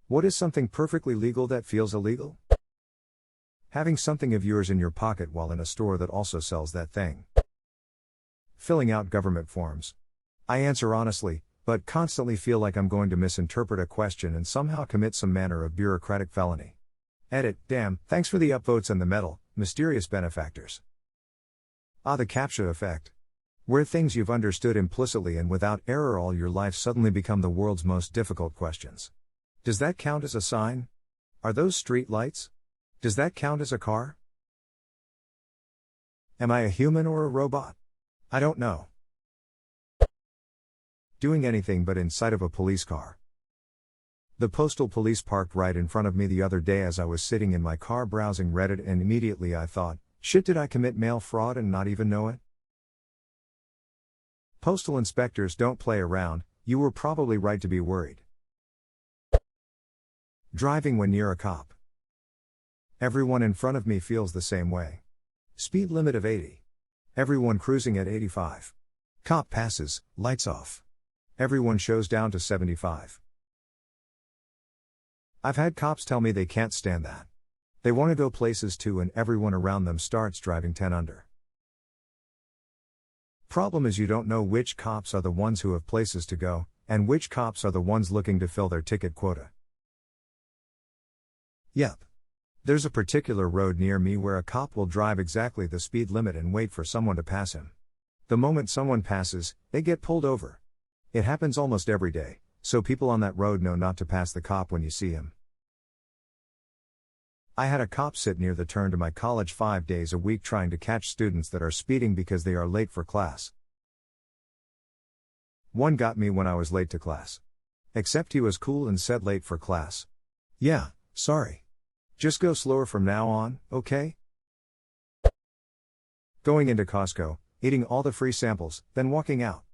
What is something perfectly legal that feels illegal? Having something of yours in your pocket while in a store that also sells that thing. Filling out government forms. I answer honestly, but constantly feel like I'm going to misinterpret a question and somehow commit some manner of bureaucratic felony. Edit, damn, thanks for the upvotes and the medal, mysterious benefactors. The CAPTCHA effect. Where things you've understood implicitly and without error all your life suddenly become the world's most difficult questions. Does that count as a sign? Are those street lights? Does that count as a car? Am I a human or a robot? I don't know. Doing anything but in sight of a police car. The postal police parked right in front of me the other day as I was sitting in my car browsing Reddit, and immediately I thought, shit, did I commit mail fraud and not even know it? Postal inspectors don't play around, you were probably right to be worried. Driving when near a cop. Everyone in front of me feels the same way. Speed limit of 80. Everyone cruising at 85. Cop passes, lights off. Everyone shows down to 75. I've had cops tell me they can't stand that. They want to go places too, and everyone around them starts driving 10 under. Problem is you don't know which cops are the ones who have places to go, and which cops are the ones looking to fill their ticket quota. Yep. There's a particular road near me where a cop will drive exactly the speed limit and wait for someone to pass him. The moment someone passes, they get pulled over. It happens almost every day, so people on that road know not to pass the cop when you see him. I had a cop sit near the turn to my college 5 days a week trying to catch students that are speeding because they are late for class. One got me when I was late to class. Except he was cool and said late for class. Yeah, sorry. Just go slower from now on, okay? Going into Costco, eating all the free samples, then walking out.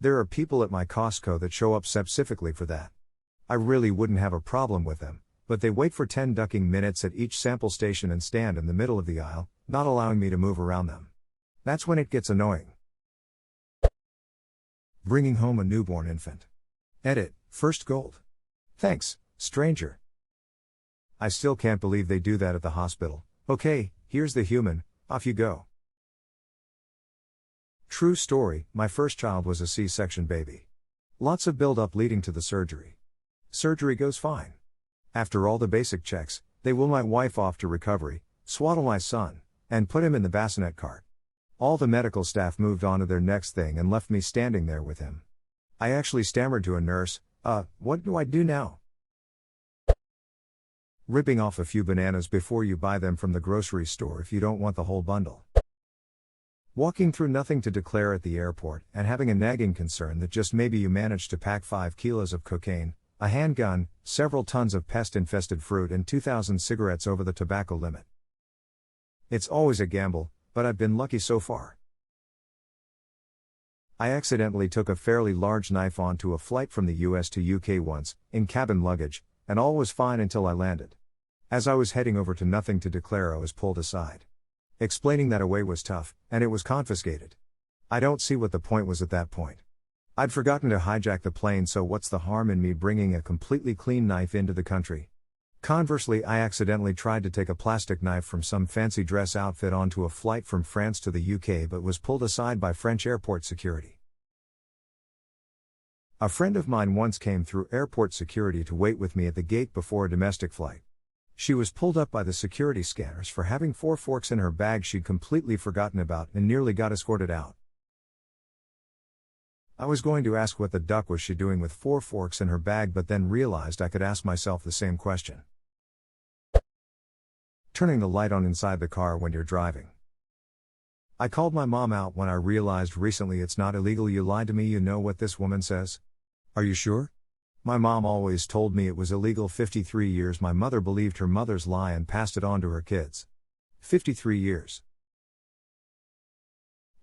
There are people at my Costco that show up specifically for that. I really wouldn't have a problem with them, but they wait for 10 ducking minutes at each sample station and stand in the middle of the aisle, not allowing me to move around them. That's when it gets annoying. Bringing home a newborn infant. Edit, first gold. Thanks, stranger. I still can't believe they do that at the hospital. Okay, here's the human, off you go. True story, my first child was a C-section baby. Lots of build-up leading to the surgery. Surgery goes fine. After all the basic checks, they wheel my wife off to recovery, swaddle my son, and put him in the bassinet cart. All the medical staff moved on to their next thing and left me standing there with him. I actually stammered to a nurse, what do I do now? Ripping off a few bananas before you buy them from the grocery store if you don't want the whole bundle. Walking through nothing to declare at the airport and having a nagging concern that just maybe you managed to pack 5 kilos of cocaine, a handgun, several tons of pest-infested fruit and 2,000 cigarettes over the tobacco limit. It's always a gamble, but I've been lucky so far. I accidentally took a fairly large knife onto a flight from the US to UK once, in cabin luggage, and all was fine until I landed. As I was heading over to nothing to declare, I was pulled aside. Explaining that away was tough, and it was confiscated. I don't see what the point was at that point. I'd forgotten to hijack the plane, so what's the harm in me bringing a completely clean knife into the country? Conversely, I accidentally tried to take a plastic knife from some fancy dress outfit onto a flight from France to the UK but was pulled aside by French airport security. A friend of mine once came through airport security to wait with me at the gate before a domestic flight. She was pulled up by the security scanners for having 4 forks in her bag she'd completely forgotten about and nearly got escorted out. I was going to ask what the duck was she doing with 4 forks in her bag, but then realized I could ask myself the same question. Turning the light on inside the car when you're driving. I called my mom out when I realized recently it's not illegal. You lied to me. You know what this woman says? Are you sure? My mom always told me it was illegal. 53 years my mother believed her mother's lie and passed it on to her kids. 53 years.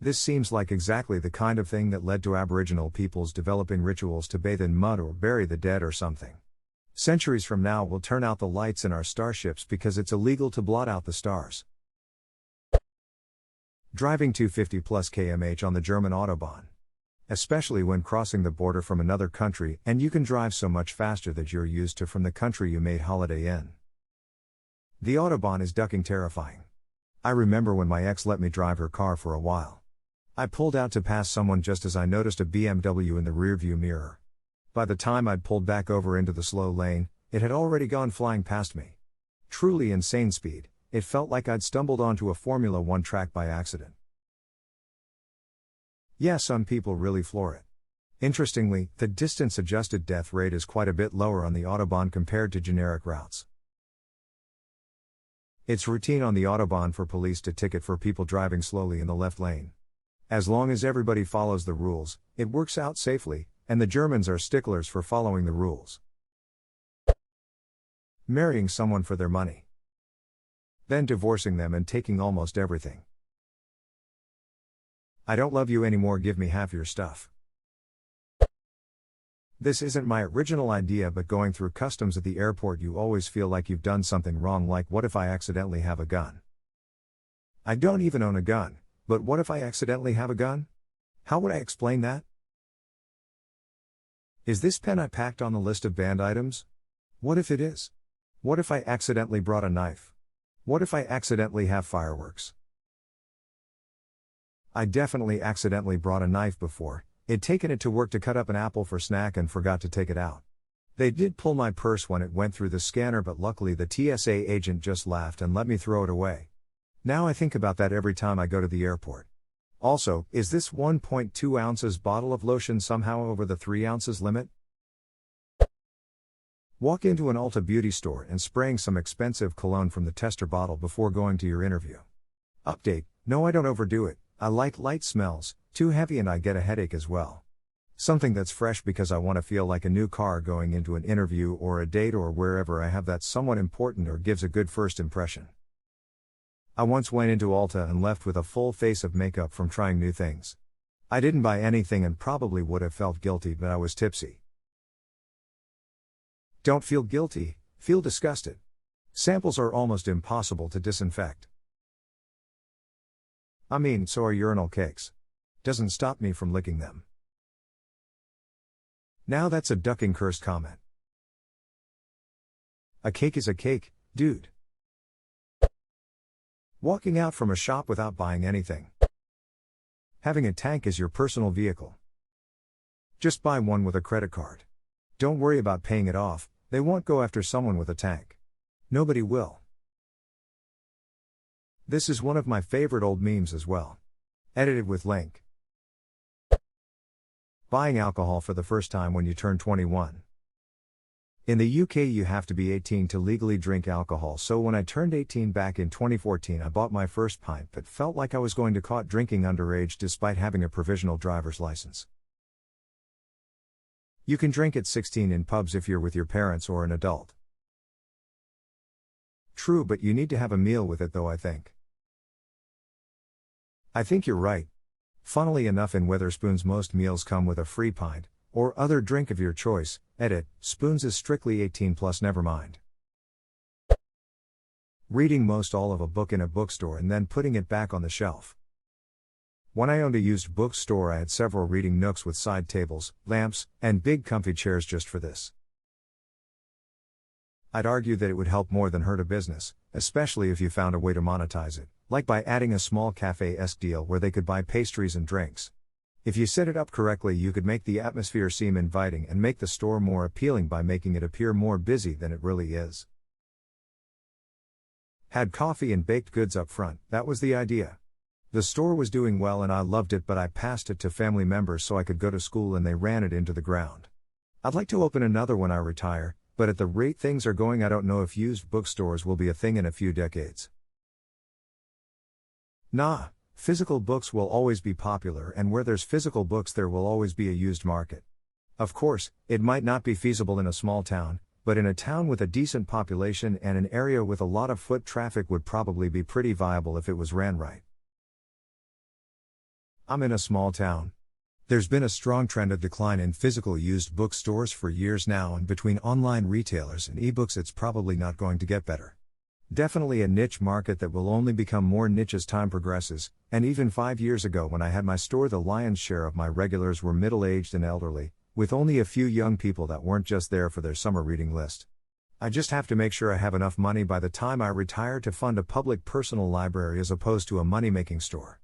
This seems like exactly the kind of thing that led to Aboriginal peoples developing rituals to bathe in mud or bury the dead or something. Centuries from now we'll turn out the lights in our starships because it's illegal to blot out the stars. Driving 250 plus km/h on the German Autobahn. Especially when crossing the border from another country and you can drive so much faster that you're used to from the country you made holiday in. The Autobahn is ducking terrifying. I remember when my ex let me drive her car for a while. I pulled out to pass someone just as I noticed a BMW in the rearview mirror. By the time I'd pulled back over into the slow lane, it had already gone flying past me. Truly insane speed, it felt like I'd stumbled onto a Formula One track by accident. Yeah, some people really floor it. Interestingly, the distance-adjusted death rate is quite a bit lower on the Autobahn compared to generic routes. It's routine on the Autobahn for police to ticket for people driving slowly in the left lane. As long as everybody follows the rules, it works out safely, and the Germans are sticklers for following the rules. Marrying someone for their money. Then divorcing them and taking almost everything. I don't love you anymore, give me half your stuff. This isn't my original idea, but going through customs at the airport you always feel like you've done something wrong, like what if I accidentally have a gun? I don't even own a gun, but what if I accidentally have a gun? How would I explain that? Is this pen I packed on the list of banned items? What if it is? What if I accidentally brought a knife? What if I accidentally have fireworks? I definitely accidentally brought a knife before. I'd taken it to work to cut up an apple for snack and forgot to take it out. They did pull my purse when it went through the scanner, but luckily the TSA agent just laughed and let me throw it away. Now I think about that every time I go to the airport. Also, is this 1.2 ounces bottle of lotion somehow over the 3 ounces limit? Walk into an Ulta beauty store and spraying some expensive cologne from the tester bottle before going to your interview. Update: no, I don't overdo it. I like light smells, too heavy and I get a headache as well. Something that's fresh because I want to feel like a new car going into an interview or a date or wherever I have that's somewhat important or gives a good first impression. I once went into Ulta and left with a full face of makeup from trying new things. I didn't buy anything and probably would have felt guilty, but I was tipsy. Don't feel guilty, feel disgusted. Samples are almost impossible to disinfect. I mean, so are urinal cakes. Doesn't stop me from licking them. Now that's a ducking cursed comment. A cake is a cake, dude. Walking out from a shop without buying anything. Having a tank as your personal vehicle. Just buy one with a credit card. Don't worry about paying it off, they won't go after someone with a tank. Nobody will. This is one of my favorite old memes as well. Edited with link. Buying alcohol for the first time when you turn 21. In the UK you have to be 18 to legally drink alcohol, so when I turned 18 back in 2014 I bought my first pint but felt like I was going to caught drinking underage despite having a provisional driver's license. You can drink at 16 in pubs if you're with your parents or an adult. True, but you need to have a meal with it though, I think. I think you're right. Funnily enough, in Wetherspoons most meals come with a free pint, or other drink of your choice. Edit: Spoons is strictly 18 plus, never mind. Reading most all of a book in a bookstore and then putting it back on the shelf. When I owned a used bookstore I had several reading nooks with side tables, lamps, and big comfy chairs just for this. I'd argue that it would help more than hurt a business, especially if you found a way to monetize it, like by adding a small cafe-esque deal where they could buy pastries and drinks. If you set it up correctly you could make the atmosphere seem inviting and make the store more appealing by making it appear more busy than it really is. Had coffee and baked goods up front, that was the idea. The store was doing well and I loved it, but I passed it to family members so I could go to school and they ran it into the ground. I'd like to open another when I retire, but at the rate things are going I don't know if used bookstores will be a thing in a few decades. Nah, physical books will always be popular, and where there's physical books there will always be a used market. Of course, it might not be feasible in a small town, but in a town with a decent population and an area with a lot of foot traffic would probably be pretty viable if it was ran right. I'm in a small town. There's been a strong trend of decline in physical used bookstores for years now, and between online retailers and ebooks it's probably not going to get better. Definitely a niche market that will only become more niche as time progresses, and even 5 years ago when I had my store, the lion's share of my regulars were middle-aged and elderly, with only a few young people that weren't just there for their summer reading list. I just have to make sure I have enough money by the time I retire to fund a public personal library as opposed to a money-making store.